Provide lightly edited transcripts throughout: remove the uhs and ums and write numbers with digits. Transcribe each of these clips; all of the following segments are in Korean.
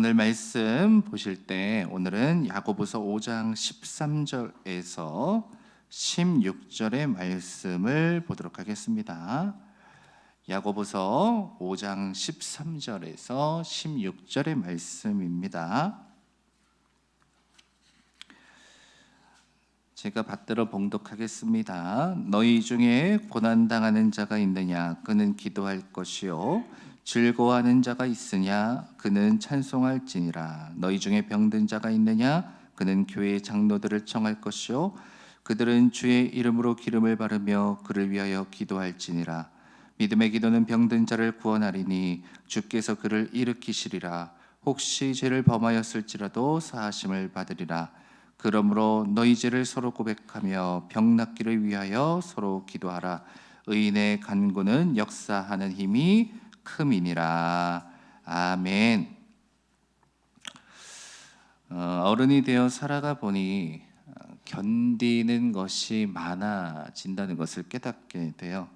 오늘 말씀 보실 때 오늘은 야고보서 5장 13절에서 16절의 말씀을 보도록 하겠습니다. 야고보서 5장 13절에서 16절의 말씀입니다. 제가 받들어 봉독하겠습니다. 너희 중에 고난당하는 자가 있느냐? 그는 기도할 것이요 즐거워하는 자가 있으냐? 그는 찬송할지니라. 너희 중에 병든 자가 있느냐? 그는 교회의 장로들을 청할 것이요 그들은 주의 이름으로 기름을 바르며 그를 위하여 기도할지니라. 믿음의 기도는 병든 자를 구원하리니 주께서 그를 일으키시리라. 혹시 죄를 범하였을지라도 사하심을 받으리라. 그러므로 너희 죄를 서로 고백하며 병 낫기를 위하여 서로 기도하라. 의인의 간구는 역사하는 힘이 큼이니라. 아멘. 어른이 되어 살아가 보니 견디는 것이 많아진다는 것을 깨닫게 돼요.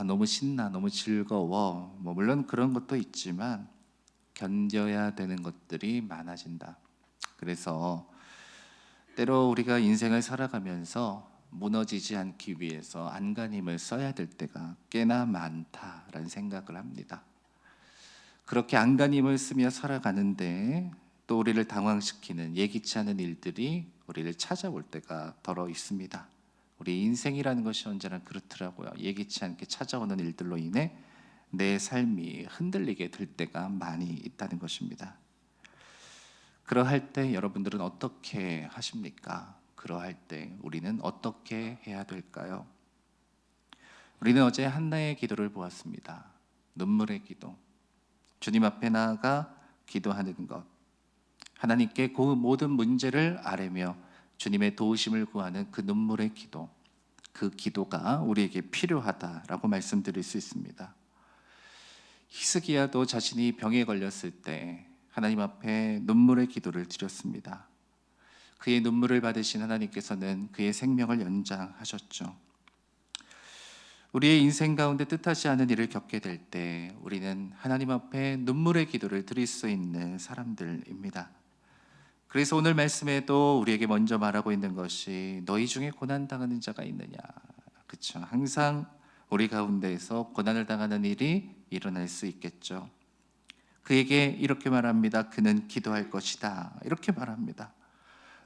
너무 신나, 너무 즐거워. 물론 그런 것도 있지만 견뎌야 되는 것들이 많아진다. 그래서 때로 우리가 인생을 살아가면서 무너지지 않기 위해서 안간힘을 써야 될 때가 꽤나 많다라는 생각을 합니다. 그렇게 안간힘을 쓰며 살아가는데 또 우리를 당황시키는 예기치 않은 일들이 우리를 찾아올 때가 더러 있습니다. 우리 인생이라는 것이 언제나 그렇더라고요. 예기치 않게 찾아오는 일들로 인해 내 삶이 흔들리게 될 때가 많이 있다는 것입니다. 그러할 때 여러분들은 어떻게 하십니까? 그러할 때 우리는 어떻게 해야 될까요? 우리는 어제 한나의 기도를 보았습니다. 눈물의 기도. 주님 앞에 나아가 기도하는 것. 하나님께 그 모든 문제를 아뢰며 주님의 도우심을 구하는 그 눈물의 기도. 그 기도가 우리에게 필요하다라고 말씀드릴 수 있습니다. 히스기야도 자신이 병에 걸렸을 때 하나님 앞에 눈물의 기도를 드렸습니다. 그의 눈물을 받으신 하나님께서는 그의 생명을 연장하셨죠. 우리의 인생 가운데 뜻하지 않은 일을 겪게 될 때 우리는 하나님 앞에 눈물의 기도를 드릴 수 있는 사람들입니다. 그래서 오늘 말씀에도 우리에게 먼저 말하고 있는 것이 너희 중에 고난당하는 자가 있느냐. 그렇죠. 항상 우리 가운데에서 고난을 당하는 일이 일어날 수 있겠죠. 그에게 이렇게 말합니다. 그는 기도할 것이다. 이렇게 말합니다.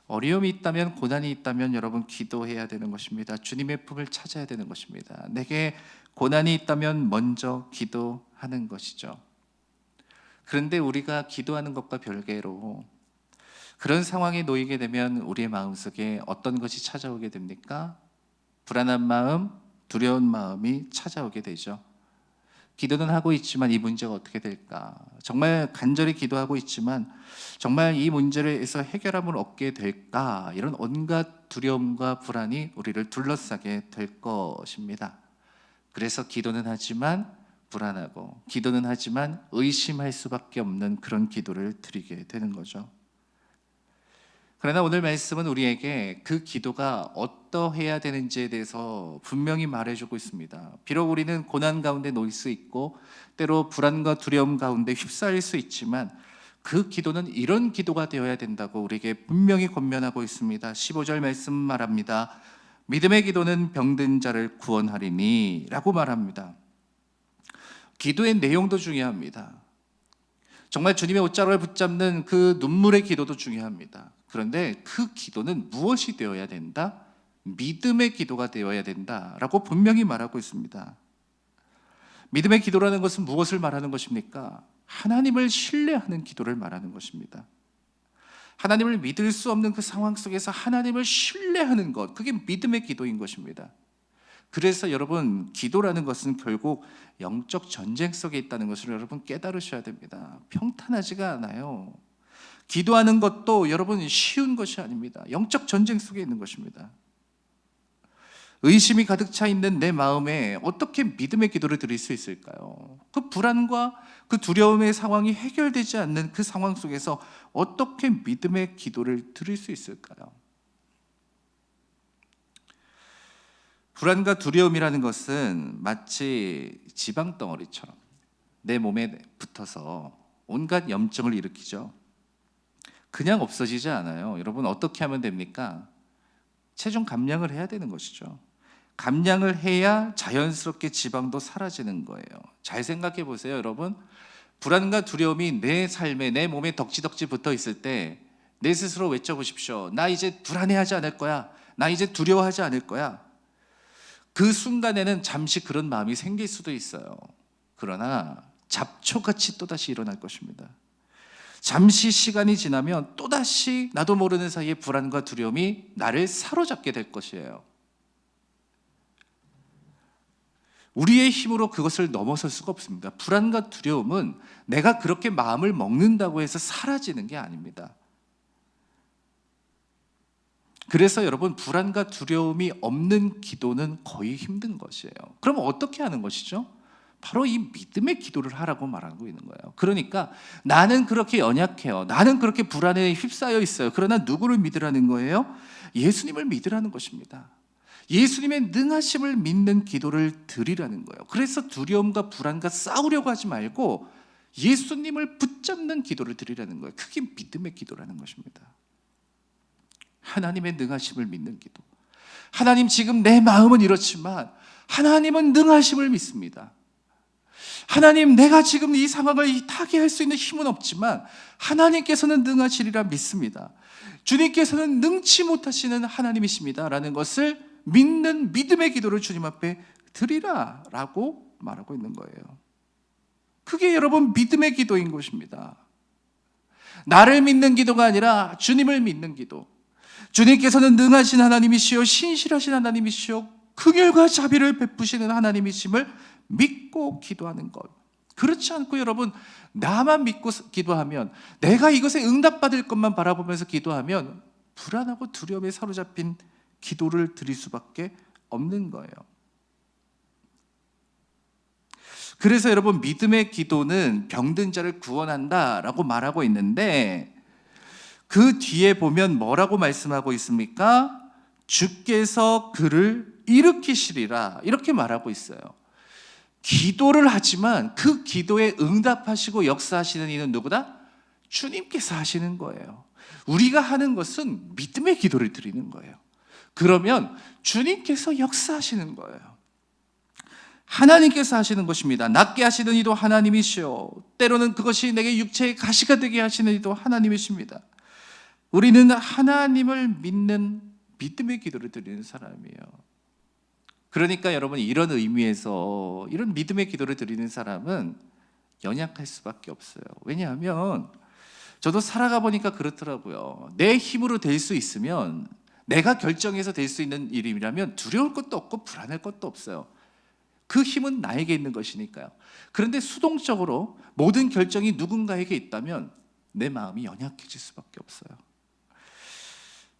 어려움이 있다면, 고난이 있다면 여러분 기도해야 되는 것입니다. 주님의 품을 찾아야 되는 것입니다. 내게 고난이 있다면 먼저 기도하는 것이죠. 그런데 우리가 기도하는 것과 별개로 그런 상황에 놓이게 되면 우리의 마음속에 어떤 것이 찾아오게 됩니까? 불안한 마음, 두려운 마음이 찾아오게 되죠. 기도는 하고 있지만 이 문제가 어떻게 될까? 정말 간절히 기도하고 있지만 정말 이 문제에서 해결함을 얻게 될까? 이런 온갖 두려움과 불안이 우리를 둘러싸게 될 것입니다. 그래서 기도는 하지만 불안하고 기도는 하지만 의심할 수밖에 없는 그런 기도를 드리게 되는 거죠. 그러나 오늘 말씀은 우리에게 그 기도가 어떠해야 되는지에 대해서 분명히 말해주고 있습니다. 비록 우리는 고난 가운데 놓일 수 있고 때로 불안과 두려움 가운데 휩싸일 수 있지만 그 기도는 이런 기도가 되어야 된다고 우리에게 분명히 권면하고 있습니다. 15절 말씀 말합니다. 믿음의 기도는 병든 자를 구원하리니 라고 말합니다. 기도의 내용도 중요합니다. 정말 주님의 옷자락을 붙잡는 그 눈물의 기도도 중요합니다. 그런데 그 기도는 무엇이 되어야 된다? 믿음의 기도가 되어야 된다라고 분명히 말하고 있습니다. 믿음의 기도라는 것은 무엇을 말하는 것입니까? 하나님을 신뢰하는 기도를 말하는 것입니다. 하나님을 믿을 수 없는 그 상황 속에서 하나님을 신뢰하는 것, 그게 믿음의 기도인 것입니다. 그래서 여러분, 기도라는 것은 결국 영적 전쟁 속에 있다는 것을 여러분 깨달으셔야 됩니다. 평탄하지가 않아요. 기도하는 것도 여러분 쉬운 것이 아닙니다. 영적 전쟁 속에 있는 것입니다. 의심이 가득 차 있는 내 마음에 어떻게 믿음의 기도를 드릴 수 있을까요? 그 불안과 그 두려움의 상황이 해결되지 않는 그 상황 속에서 어떻게 믿음의 기도를 드릴 수 있을까요? 불안과 두려움이라는 것은 마치 지방 덩어리처럼 내 몸에 붙어서 온갖 염증을 일으키죠. 그냥 없어지지 않아요. 여러분 어떻게 하면 됩니까? 체중 감량을 해야 되는 것이죠. 감량을 해야 자연스럽게 지방도 사라지는 거예요. 잘 생각해 보세요, 여러분. 불안과 두려움이 내 삶에, 내 몸에 덕지덕지 붙어 있을 때 내 스스로 외쳐보십시오. 나 이제 불안해하지 않을 거야. 나 이제 두려워하지 않을 거야. 그 순간에는 잠시 그런 마음이 생길 수도 있어요. 그러나 잡초같이 또다시 일어날 것입니다. 잠시 시간이 지나면 또다시 나도 모르는 사이에 불안과 두려움이 나를 사로잡게 될 것이에요. 우리의 힘으로 그것을 넘어설 수가 없습니다. 불안과 두려움은 내가 그렇게 마음을 먹는다고 해서 사라지는 게 아닙니다. 그래서 여러분, 불안과 두려움이 없는 기도는 거의 힘든 것이에요. 그럼 어떻게 하는 것이죠? 바로 이 믿음의 기도를 하라고 말하고 있는 거예요. 그러니까 나는 그렇게 연약해요. 나는 그렇게 불안에 휩싸여 있어요. 그러나 누구를 믿으라는 거예요? 예수님을 믿으라는 것입니다. 예수님의 능하심을 믿는 기도를 드리라는 거예요. 그래서 두려움과 불안과 싸우려고 하지 말고 예수님을 붙잡는 기도를 드리라는 거예요. 그게 믿음의 기도라는 것입니다. 하나님의 능하심을 믿는 기도. 하나님, 지금 내 마음은 이렇지만 하나님은 능하심을 믿습니다. 하나님, 내가 지금 이 상황을 타개할 수 있는 힘은 없지만 하나님께서는 능하시리라 믿습니다. 주님께서는 능치 못하시는 하나님이십니다 라는 것을 믿는 믿음의 기도를 주님 앞에 드리라 라고 말하고 있는 거예요. 그게 여러분 믿음의 기도인 것입니다. 나를 믿는 기도가 아니라 주님을 믿는 기도. 주님께서는 능하신 하나님이시요 신실하신 하나님이시요 긍휼과 자비를 베푸시는 하나님이심을 믿고 기도하는 것. 그렇지 않고 여러분, 나만 믿고 기도하면, 내가 이것에 응답받을 것만 바라보면서 기도하면 불안하고 두려움에 사로잡힌 기도를 드릴 수밖에 없는 거예요. 그래서 여러분, 믿음의 기도는 병든 자를 구원한다라고 말하고 있는데 그 뒤에 보면 뭐라고 말씀하고 있습니까? 주께서 그를 일으키시리라 이렇게 말하고 있어요. 기도를 하지만 그 기도에 응답하시고 역사하시는 이는 누구다? 주님께서 하시는 거예요. 우리가 하는 것은 믿음의 기도를 드리는 거예요. 그러면 주님께서 역사하시는 거예요. 하나님께서 하시는 것입니다. 낫게 하시는 이도 하나님이시요 때로는 그것이 내게 육체의 가시가 되게 하시는 이도 하나님이십니다. 우리는 하나님을 믿는 믿음의 기도를 드리는 사람이에요. 그러니까 여러분, 이런 의미에서 이런 믿음의 기도를 드리는 사람은 연약할 수밖에 없어요. 왜냐하면 저도 살아가 보니까 그렇더라고요. 내 힘으로 될 수 있으면, 내가 결정해서 될 수 있는 일이라면 두려울 것도 없고 불안할 것도 없어요. 그 힘은 나에게 있는 것이니까요. 그런데 수동적으로 모든 결정이 누군가에게 있다면 내 마음이 연약해질 수밖에 없어요.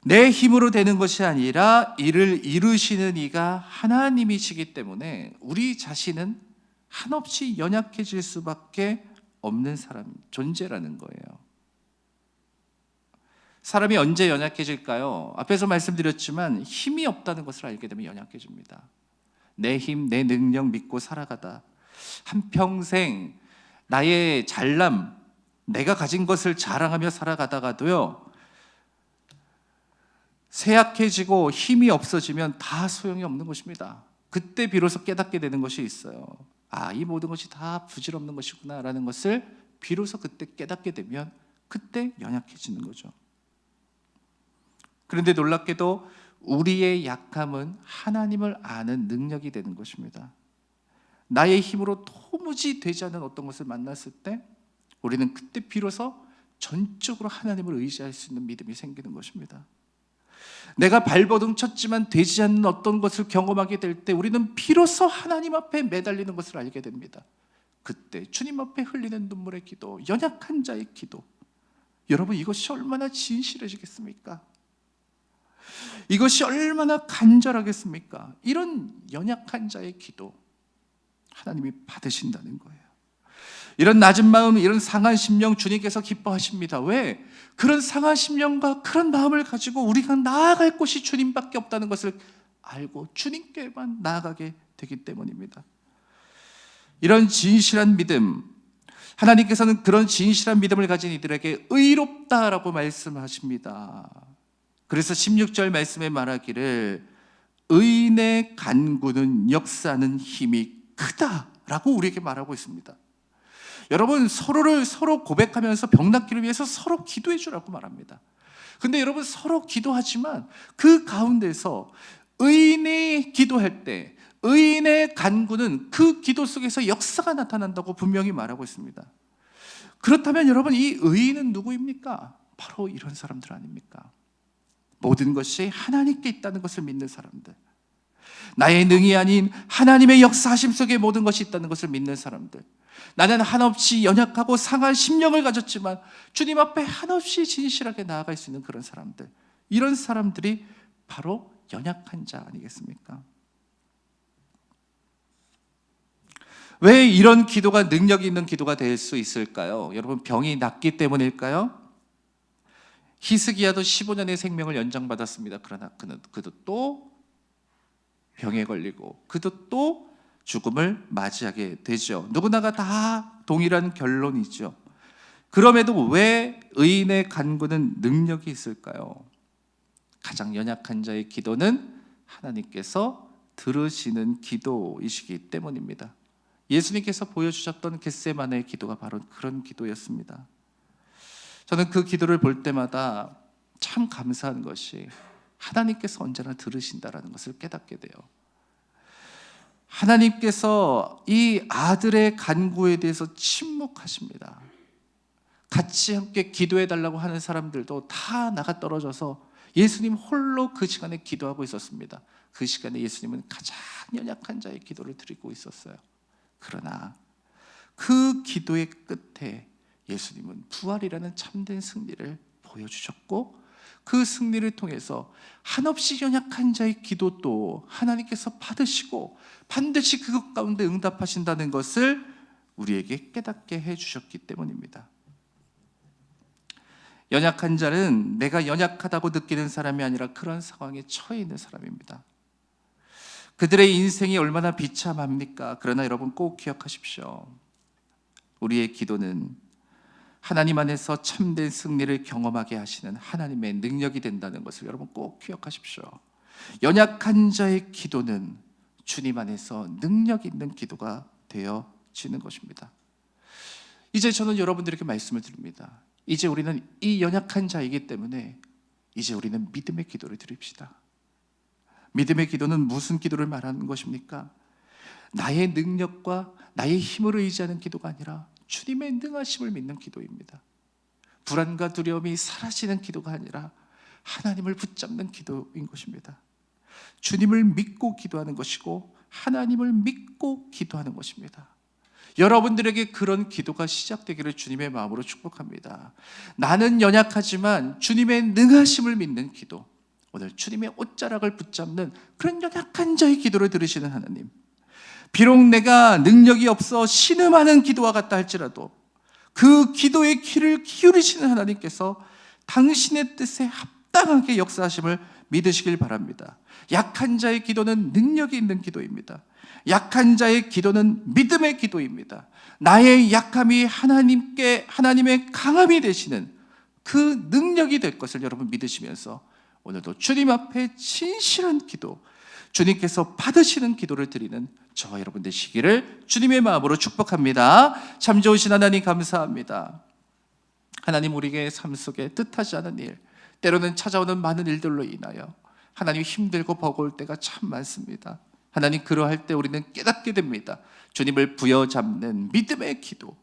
내 힘으로 되는 것이 아니라 이를 이루시는 이가 하나님이시기 때문에 우리 자신은 한없이 연약해질 수밖에 없는 존재라는 거예요. 사람이 언제 연약해질까요? 앞에서 말씀드렸지만 힘이 없다는 것을 알게 되면 연약해집니다. 내 힘, 내 능력 믿고 살아가다 한평생 나의 잘남, 내가 가진 것을 자랑하며 살아가다가도요, 쇠약해지고 힘이 없어지면 다 소용이 없는 것입니다. 그때 비로소 깨닫게 되는 것이 있어요. 아, 이 모든 것이 다 부질없는 것이구나 라는 것을 비로소 그때 깨닫게 되면 그때 연약해지는 거죠. 그런데 놀랍게도 우리의 약함은 하나님을 아는 능력이 되는 것입니다. 나의 힘으로 도무지 되지 않는 어떤 것을 만났을 때 우리는 그때 비로소 전적으로 하나님을 의지할 수 있는 믿음이 생기는 것입니다. 내가 발버둥 쳤지만 되지 않는 어떤 것을 경험하게 될 때 우리는 비로소 하나님 앞에 매달리는 것을 알게 됩니다. 그때 주님 앞에 흘리는 눈물의 기도, 연약한 자의 기도, 여러분 이것이 얼마나 진실해지겠습니까? 이것이 얼마나 간절하겠습니까? 이런 연약한 자의 기도 하나님이 받으신다는 거예요. 이런 낮은 마음, 이런 상한 심령 주님께서 기뻐하십니다. 왜? 그런 상한 심령과 그런 마음을 가지고 우리가 나아갈 곳이 주님밖에 없다는 것을 알고 주님께만 나아가게 되기 때문입니다. 이런 진실한 믿음, 하나님께서는 그런 진실한 믿음을 가진 이들에게 의롭다라고 말씀하십니다. 그래서 16절 말씀에 말하기를 의인의 간구는 역사하는 힘이 크다라고 우리에게 말하고 있습니다. 여러분, 서로 고백하면서 병 낫기를 위해서 서로 기도해 주라고 말합니다. 근데 여러분, 서로 기도하지만 그 가운데서 의인이 기도할 때 의인의 간구는 그 기도 속에서 역사가 나타난다고 분명히 말하고 있습니다. 그렇다면 여러분, 이 의인은 누구입니까? 바로 이런 사람들 아닙니까? 모든 것이 하나님께 있다는 것을 믿는 사람들, 나의 능이 아닌 하나님의 역사하심 속에 모든 것이 있다는 것을 믿는 사람들, 나는 한없이 연약하고 상한 심령을 가졌지만 주님 앞에 한없이 진실하게 나아갈 수 있는 그런 사람들, 이런 사람들이 바로 연약한 자 아니겠습니까? 왜 이런 기도가 능력 있는 기도가 될 수 있을까요? 여러분, 병이 낫기 때문일까요? 히스기야도 15년의 생명을 연장받았습니다. 그러나 그도 또 병에 걸리고 그도 또 죽음을 맞이하게 되죠. 누구나가 다 동일한 결론이죠. 그럼에도 왜 의인의 간구는 능력이 있을까요? 가장 연약한 자의 기도는 하나님께서 들으시는 기도이시기 때문입니다. 예수님께서 보여주셨던 겟세마네의 기도가 바로 그런 기도였습니다. 저는 그 기도를 볼 때마다 참 감사한 것이 하나님께서 언제나 들으신다라는 것을 깨닫게 돼요. 하나님께서 이 아들의 간구에 대해서 침묵하십니다. 같이 함께 기도해 달라고 하는 사람들도 다 나가 떨어져서 예수님 홀로 그 시간에 기도하고 있었습니다. 그 시간에 예수님은 가장 연약한 자의 기도를 드리고 있었어요. 그러나 그 기도의 끝에 예수님은 부활이라는 참된 승리를 보여주셨고, 그 승리를 통해서 한없이 연약한 자의 기도도 하나님께서 받으시고 반드시 그것 가운데 응답하신다는 것을 우리에게 깨닫게 해주셨기 때문입니다. 연약한 자는 내가 연약하다고 느끼는 사람이 아니라 그런 상황에 처해 있는 사람입니다. 그들의 인생이 얼마나 비참합니까? 그러나 여러분, 꼭 기억하십시오. 우리의 기도는 하나님 안에서 참된 승리를 경험하게 하시는 하나님의 능력이 된다는 것을 여러분 꼭 기억하십시오. 연약한 자의 기도는 주님 안에서 능력 있는 기도가 되어지는 것입니다. 이제 저는 여러분들에게 말씀을 드립니다. 이제 우리는 이 연약한 자이기 때문에 이제 우리는 믿음의 기도를 드립시다. 믿음의 기도는 무슨 기도를 말하는 것입니까? 나의 능력과 나의 힘을 의지하는 기도가 아니라 주님의 능하심을 믿는 기도입니다. 불안과 두려움이 사라지는 기도가 아니라 하나님을 붙잡는 기도인 것입니다. 주님을 믿고 기도하는 것이고 하나님을 믿고 기도하는 것입니다. 여러분들에게 그런 기도가 시작되기를 주님의 마음으로 축복합니다. 나는 연약하지만 주님의 능하심을 믿는 기도, 오늘 주님의 옷자락을 붙잡는 그런 연약한 자의 기도를 들으시는 하나님, 비록 내가 능력이 없어 신음하는 기도와 같다 할지라도 그 기도의 귀를 기울이시는 하나님께서 당신의 뜻에 합당하게 역사하심을 믿으시길 바랍니다. 약한 자의 기도는 능력이 있는 기도입니다. 약한 자의 기도는 믿음의 기도입니다. 나의 약함이 하나님의 강함이 되시는 그 능력이 될 것을 여러분 믿으시면서 오늘도 주님 앞에 진실한 기도, 주님께서 받으시는 기도를 드리는 저와 여러분 되시기를 주님의 마음으로 축복합니다. 참 좋으신 하나님 감사합니다. 하나님, 우리의 삶 속에 뜻하지 않은 일, 때로는 찾아오는 많은 일들로 인하여 하나님 힘들고 버거울 때가 참 많습니다. 하나님, 그러할 때 우리는 깨닫게 됩니다. 주님을 부여잡는 믿음의 기도,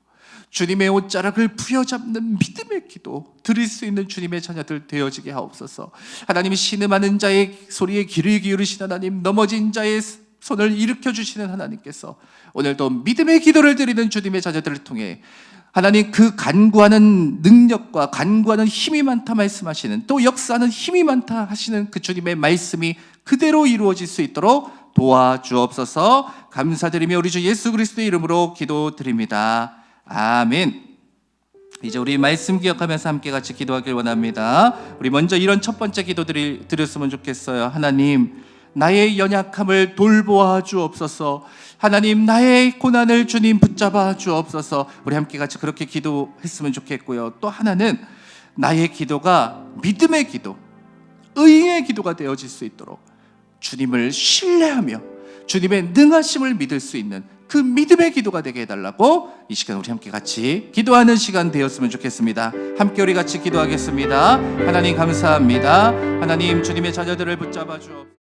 주님의 옷자락을 부여잡는 믿음의 기도 드릴 수 있는 주님의 자녀들 되어지게 하옵소서. 하나님이 신음하는 자의 소리에 귀를 기울이신 하나님, 넘어진 자의 손을 일으켜 주시는 하나님께서 오늘도 믿음의 기도를 드리는 주님의 자녀들을 통해 하나님, 그 간구하는 능력과 간구하는 힘이 많다 말씀하시는, 또 역사하는 힘이 많다 하시는 그 주님의 말씀이 그대로 이루어질 수 있도록 도와주옵소서. 감사드리며 우리 주 예수 그리스도의 이름으로 기도드립니다. 아멘. 이제 우리 말씀 기억하면서 함께 같이 기도하길 원합니다. 우리 먼저 이런 첫 번째 기도 드렸으면 좋겠어요. 하나님, 나의 연약함을 돌보아 주옵소서. 하나님, 나의 고난을 주님 붙잡아 주옵소서. 우리 함께 같이 그렇게 기도했으면 좋겠고요. 또 하나는 나의 기도가 믿음의 기도, 의의 기도가 되어질 수 있도록 주님을 신뢰하며 주님의 능하심을 믿을 수 있는 그 믿음의 기도가 되게 해달라고 이 시간 우리 함께 같이 기도하는 시간 되었으면 좋겠습니다. 함께 우리 같이 기도하겠습니다. 하나님 감사합니다. 하나님, 주님의 자녀들을 붙잡아 주옵소서.